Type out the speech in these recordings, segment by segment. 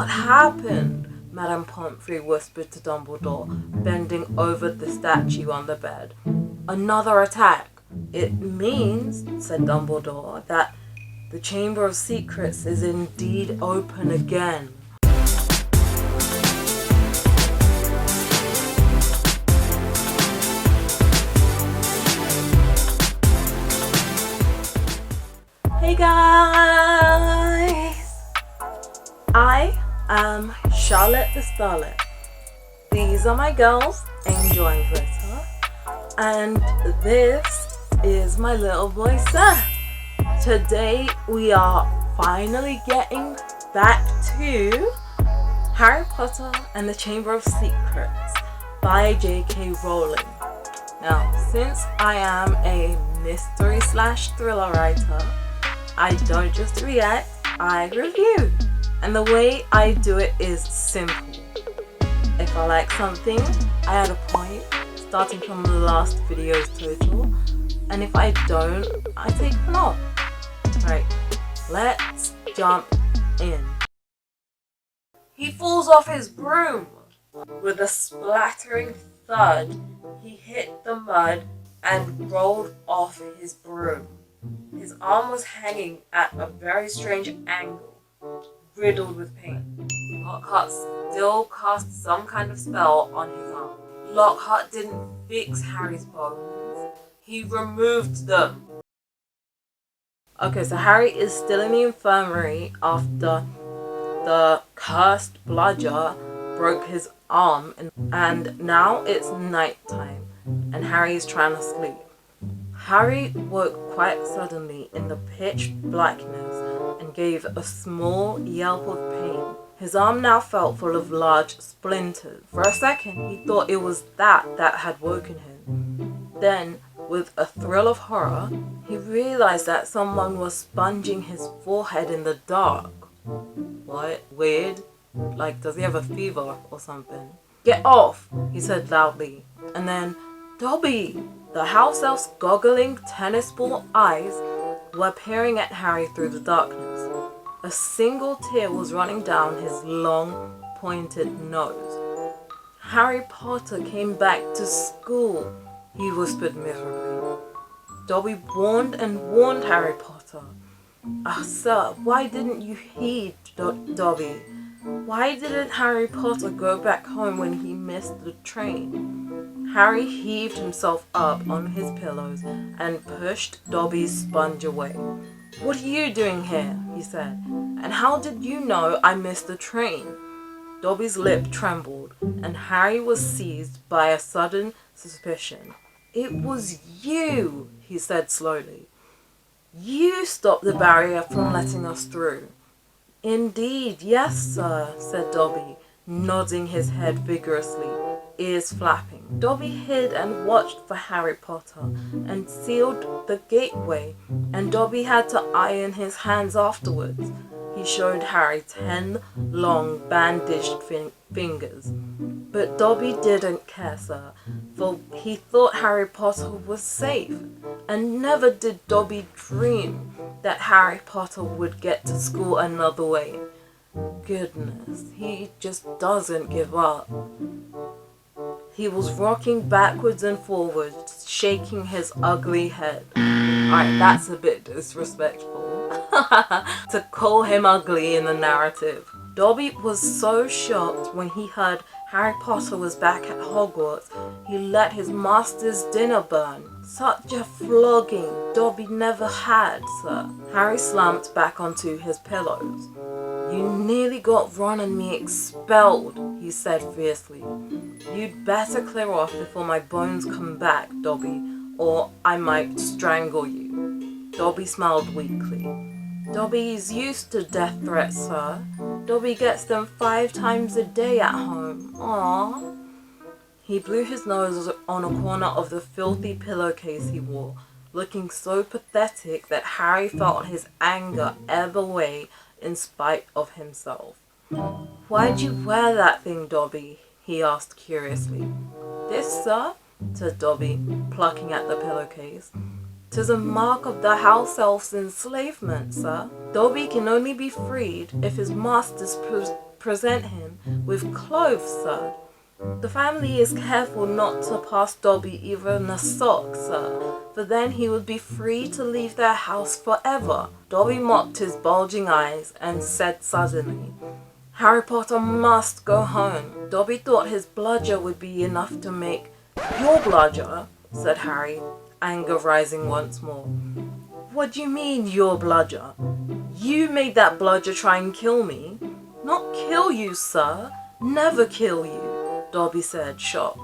What happened? Madame Pomfrey whispered to Dumbledore, bending over the statue on the bed. Another attack. It means, said Dumbledore, that the Chamber of Secrets is indeed open again. Hey guys! I am Charlotte the Starlet. These are my girls, Angel and Greta, and this is my little boy Seth. Today we are finally getting back to Harry Potter and the Chamber of Secrets by J.K. Rowling. Now, since I am a mystery/thriller writer, I don't just react, I review. And the way I do it is simple. If I like something, I add a point, starting from the last video's total. And if I don't, I take one off. Right, let's jump in. He falls off his broom. With a splattering thud, he hit the mud and rolled off his broom. His arm was hanging at a very strange angle, riddled with pain. Lockhart still cast some kind of spell on his arm. Lockhart didn't fix Harry's bones. He removed them. Okay, so Harry is still in the infirmary after the cursed bludger broke his arm, and now it's nighttime and Harry is trying to sleep. Harry woke quite suddenly in the pitch blackness and gave a small yelp of pain. His arm now felt full of large splinters. For a second, he thought it was that had woken him. Then, with a thrill of horror, he realized that someone was sponging his forehead in the dark. What? Weird? Like, does he have a fever or something? Get off, he said loudly. And then, Dobby! The house elf's goggling tennis ball eyes were peering at Harry through the darkness. A single tear was running down his long, pointed nose. Harry Potter came back to school, he whispered miserably. Dobby warned and warned Harry Potter. Sir, why didn't you heed, Dobby? Why didn't Harry Potter go back home when he missed the train? Harry heaved himself up on his pillows and pushed Dobby's sponge away. What are you doing here? He said. And how did you know I missed the train? Dobby's lip trembled, and Harry was seized by a sudden suspicion. It was you, he said slowly. You stopped the barrier from letting us through. Indeed, yes, sir, said Dobby, nodding his head vigorously, ears flapping. Dobby hid and watched for Harry Potter and sealed the gateway, and Dobby had to iron his hands afterwards. He showed Harry 10 long bandaged fingers. But Dobby didn't care, sir, for he thought Harry Potter was safe, and never did Dobby dream that Harry Potter would get to school another way. Goodness, he just doesn't give up. He was rocking backwards and forwards, shaking his ugly head. Alright, that's a bit disrespectful to call him ugly in the narrative. Dobby was so shocked when he heard Harry Potter was back at Hogwarts, he let his master's dinner burn. Such a flogging Dobby never had, sir. Harry slumped back onto his pillows. You nearly got Ron and me expelled, he said fiercely. You'd better clear off before my bones come back, Dobby, or I might strangle you. Dobby smiled weakly. Dobby is used to death threats, sir. Dobby gets them 5 times a day at home. Aww. He blew his nose on a corner of the filthy pillowcase he wore, looking so pathetic that Harry felt his anger ebb away in spite of himself. Why'd you wear that thing, Dobby? He asked curiously. This, sir? Said Dobby, plucking at the pillowcase. 'Tis a mark of the house elf's enslavement, sir. Dobby can only be freed if his masters present him with clothes, sir. The family is careful not to pass Dobby even a sock, sir, for then he would be free to leave their house forever. Dobby mopped his bulging eyes and said suddenly, Harry Potter must go home. Dobby thought his bludger would be enough to make... Your bludger? Said Harry, anger rising once more. What do you mean, your bludger? You made that bludger try and kill me. Not kill you, sir. Never kill you, Dobby said, shocked.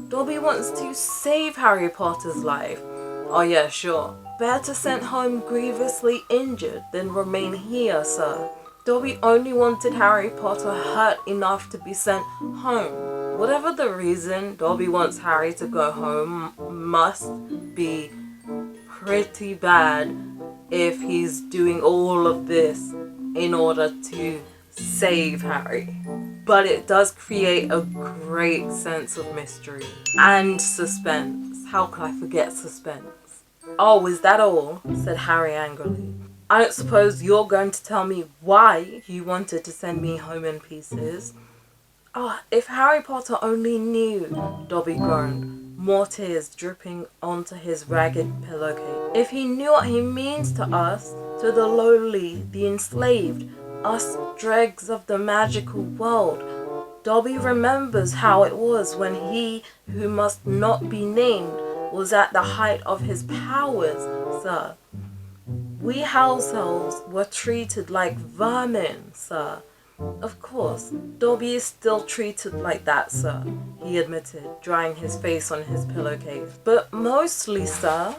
Dobby wants to save Harry Potter's life. Oh yeah, sure. Better sent home grievously injured than remain here, sir. Dobby only wanted Harry Potter hurt enough to be sent home. Whatever the reason Dobby wants Harry to go home must be pretty bad if he's doing all of this in order to save Harry. But it does create a great sense of mystery and suspense. How could I forget suspense? Oh, is that all? Said Harry angrily. I don't suppose you're going to tell me why you wanted to send me home in pieces. Ah, if Harry Potter only knew, Dobby groaned, more tears dripping onto his ragged pillowcase. If he knew what he means to us, to the lowly, the enslaved, us dregs of the magical world. Dobby remembers how it was when he, who must not be named, was at the height of his powers, sir. We house elves were treated like vermin, sir. Of course, Dobby is still treated like that, sir, he admitted, drying his face on his pillowcase. But mostly, sir,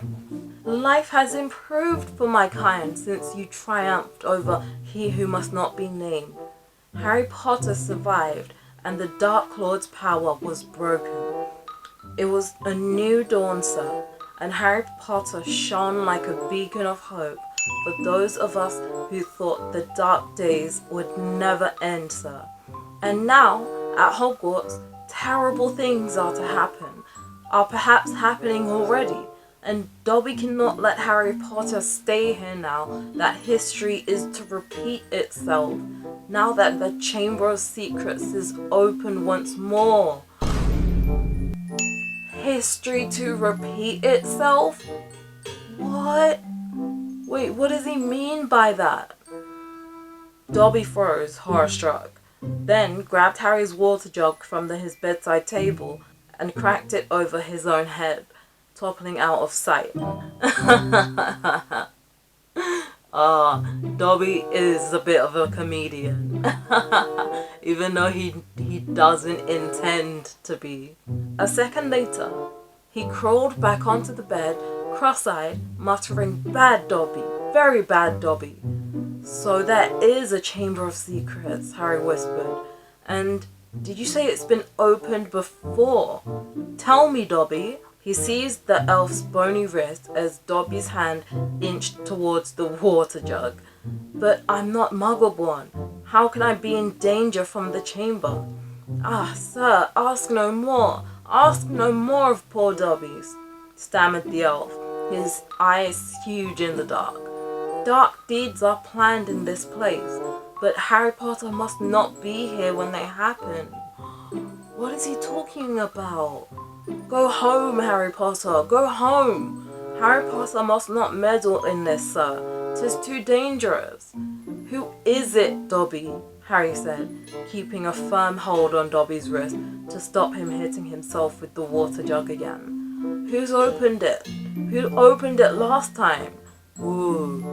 life has improved for my kind since you triumphed over he who must not be named. Harry Potter survived, and the Dark Lord's power was broken. It was a new dawn, sir, and Harry Potter shone like a beacon of hope for those of us who thought the dark days would never end, sir. And now, at Hogwarts, terrible things are to happen, are perhaps happening already, and Dobby cannot let Harry Potter stay here now that history is to repeat itself, now that the Chamber of Secrets is open once more. History to repeat itself? What? Wait, what does he mean by that? Dobby froze, horror-struck, then grabbed Harry's water jug from his bedside table and cracked it over his own head, toppling out of sight. Dobby is a bit of a comedian, even though he doesn't intend to be. A second later, he crawled back onto the bed, cross-eyed, muttering, "Bad Dobby, very bad Dobby." "So there is a Chamber of Secrets," Harry whispered. "And did you say it's been opened before? Tell me, Dobby." He seized the elf's bony wrist as Dobby's hand inched towards the water jug. "But I'm not Muggle-born. How can I be in danger from the chamber?" "Ah, sir, ask no more. Ask no more of poor Dobby," stammered the elf, his eyes huge in the dark. "Dark deeds are planned in this place, but Harry Potter must not be here when they happen." What is he talking about? "Go home, Harry Potter, go home. Harry Potter must not meddle in this, sir. 'Tis too dangerous." "Who is it, Dobby?" Harry said, keeping a firm hold on Dobby's wrist to stop him hitting himself with the water jug again. "Who's opened it? Who opened it last time?" "Ooh.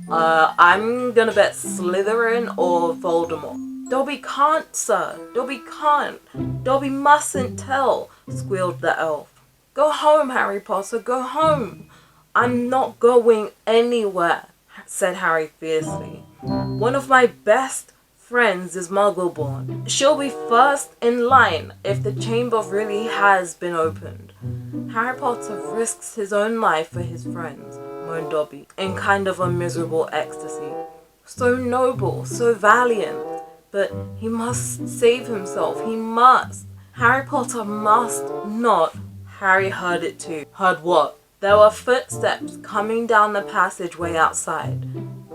I'm gonna bet Slytherin or Voldemort." "Dobby can't, sir. Dobby can't. Dobby mustn't tell," squealed the elf. "Go home, Harry Potter, go home." "I'm not going anywhere," said Harry fiercely. "One of my best friends is Muggle-born. She'll be first in line if the chamber really has been opened." "Harry Potter risks his own life for his friends," moaned Dobby, in kind of a miserable ecstasy. "So noble, so valiant. But he must save himself, he must. Harry Potter must not." Harry heard it too. Heard what? There were footsteps coming down the passageway outside.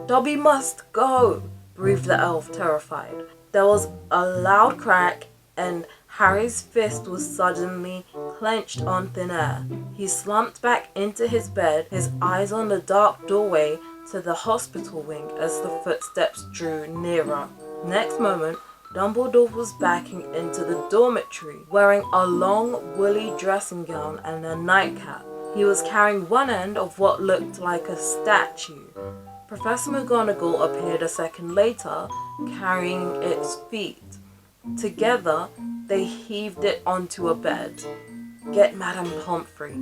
"Dobby must go," breathed the elf, terrified. There was a loud crack and Harry's fist was suddenly clenched on thin air. He slumped back into his bed, his eyes on the dark doorway to the hospital wing as the footsteps drew nearer. Next moment, Dumbledore was backing into the dormitory, wearing a long woolly dressing gown and a nightcap. He was carrying one end of what looked like a statue. Professor McGonagall appeared a second later, carrying its feet. Together, they heaved it onto a bed. "Get Madame Pomfrey,"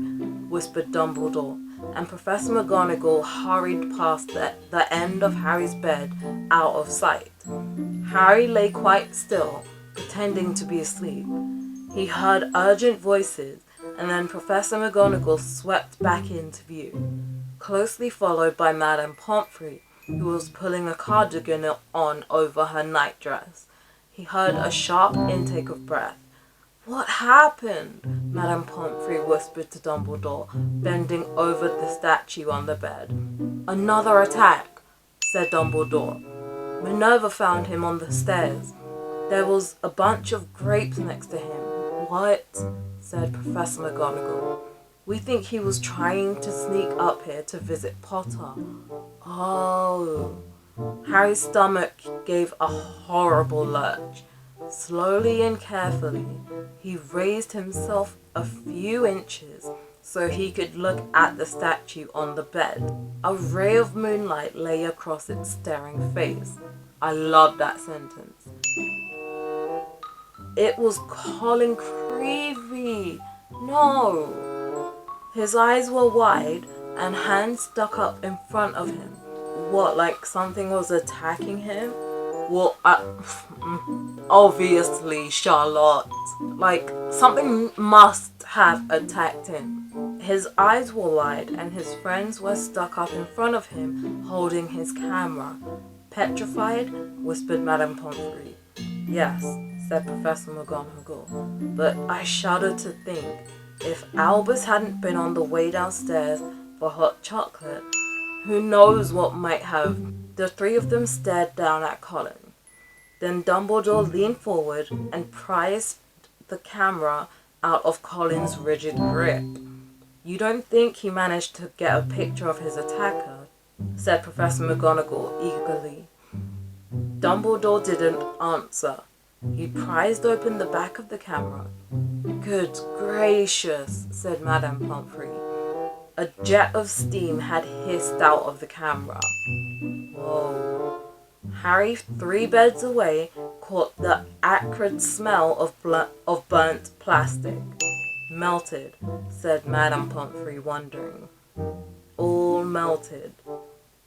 whispered Dumbledore, and Professor McGonagall hurried past the end of Harry's bed out of sight. Harry lay quite still, pretending to be asleep. He heard urgent voices, and then Professor McGonagall swept back into view, closely followed by Madame Pomfrey, who was pulling a cardigan on over her nightdress. He heard a sharp intake of breath. "What happened?" Madame Pomfrey whispered to Dumbledore, bending over the statue on the bed. "Another attack," said Dumbledore. "Minerva found him on the stairs. There was a bunch of grapes next to him." "What?" said Professor McGonagall. "We think he was trying to sneak up here to visit Potter." "Oh." Harry's stomach gave a horrible lurch. Slowly and carefully, he raised himself a few inches so he could look at the statue on the bed. A ray of moonlight lay across its staring face. I love that sentence. It was Colin Creevey. No. His eyes were wide and hands stuck up in front of him. What, like something was attacking him? Well, obviously Charlotte. Like, something must have attacked him. His eyes were wide and his friends were stuck up in front of him, holding his camera. "Petrified?" whispered Madame Pomfrey. "Yes," said Professor McGonagall, "but I shudder to think, if Albus hadn't been on the way downstairs for hot chocolate, who knows what might have." The three of them stared down at Colin. Then Dumbledore leaned forward and prized the camera out of Colin's rigid grip. "You don't think he managed to get a picture of his attacker?" said Professor McGonagall eagerly. Dumbledore didn't answer. He prized open the back of the camera. "Good gracious," said Madame Pomfrey. A jet of steam had hissed out of the camera. Whoa. Harry, 3 beds away, caught the acrid smell of burnt plastic. "Melted," said Madame Pomfrey, wondering. "All melted.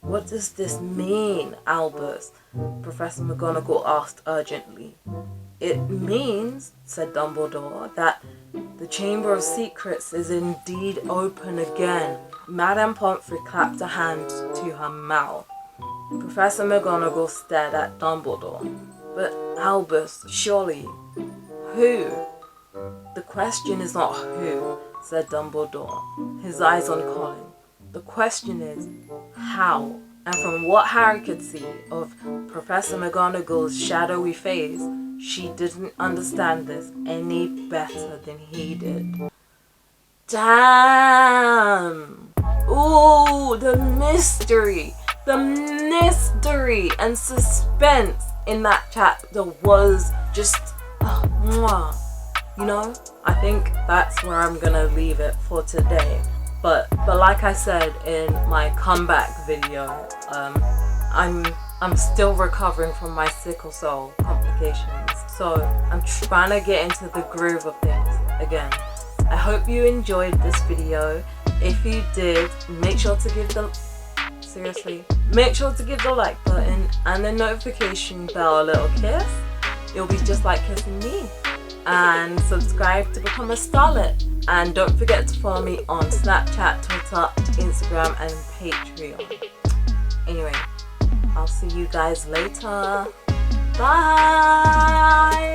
What does this mean, Albus?" Professor McGonagall asked urgently. "It means," said Dumbledore, "that the Chamber of Secrets is indeed open again." Madame Pomfrey clapped a hand to her mouth. Professor McGonagall stared at Dumbledore. "But Albus, surely, who?" "The question is not who," said Dumbledore, his eyes on Colin. "The question is how." And from what Harry could see of Professor McGonagall's shadowy face, she didn't understand this any better than he did. Damn! Ooh, the mystery! The mystery and suspense in that chapter was just, mwah. You know, I think that's where I'm gonna leave it for today. But like I said in my comeback video, I'm still recovering from my sickle cell complications, so I'm trying to get into the groove of things again. I hope you enjoyed this video. If you did, make sure to give the like button and the notification bell a little kiss. It'll be just like kissing me. And subscribe to become a Starlet. And don't forget to follow me on Snapchat, Twitter, Instagram, and Patreon. Anyway, I'll see you guys later. Bye!